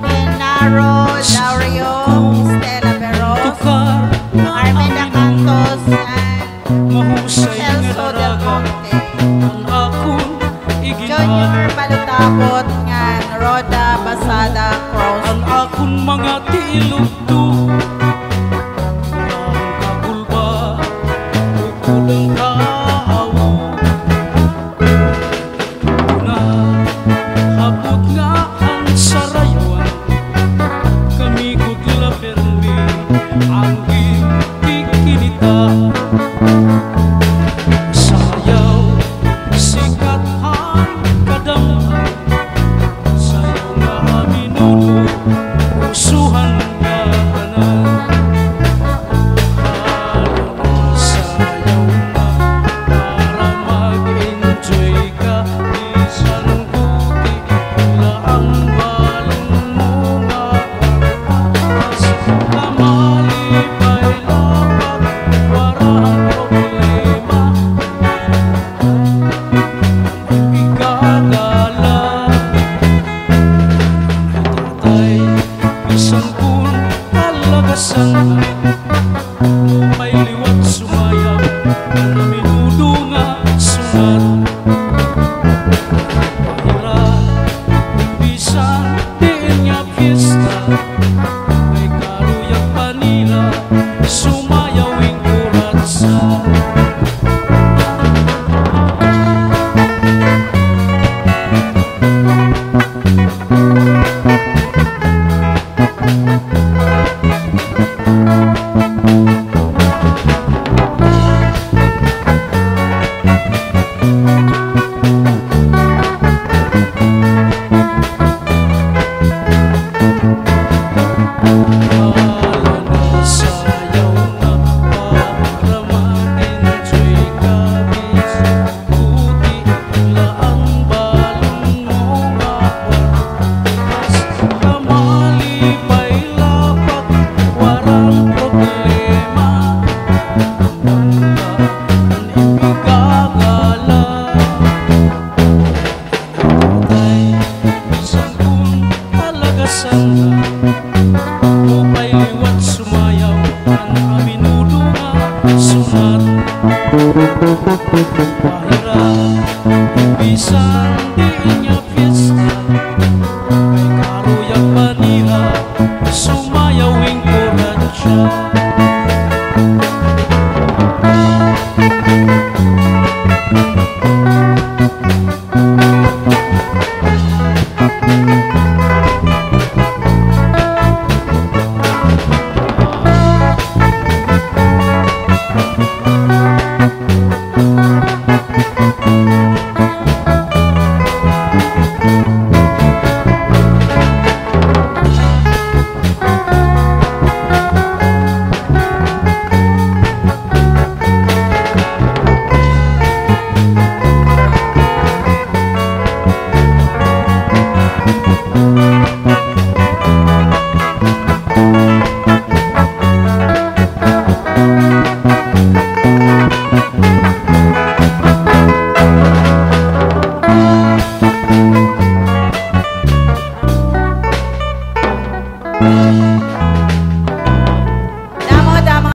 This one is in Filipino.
Genaro Dario, Stella Veros, Armin Da Cantos, and Celso Del Monte. Junior Malutabot ngan Roda Basada Cross. Ang akong mga tilugtog ang kakulba ukulang kaawo na habot nga ang sarayawan kami kudla permi ang kikinita sayaw sikat ang kadamhan sayaw nga minuno usuhan nga tanan halong sayaw na para mag-enjoy ka isang buti wala ang balong mo nga warpas kamalipay lapat warang problema ikagala tatay isang kun kalagasan may liwat sumayaw na minudo nga sunat pahiran bisan diin nga fiesta may karuyak panila sumayawing kuratsa sayaw na para ma-enjoy ka bisang buti laang balong mo mawarpas kamalipay lapat warang problema banda ang ibigagala tatay isang kung kalagasan upay liwat sumayaw ang aminudo nga sunat pahira bisan di niya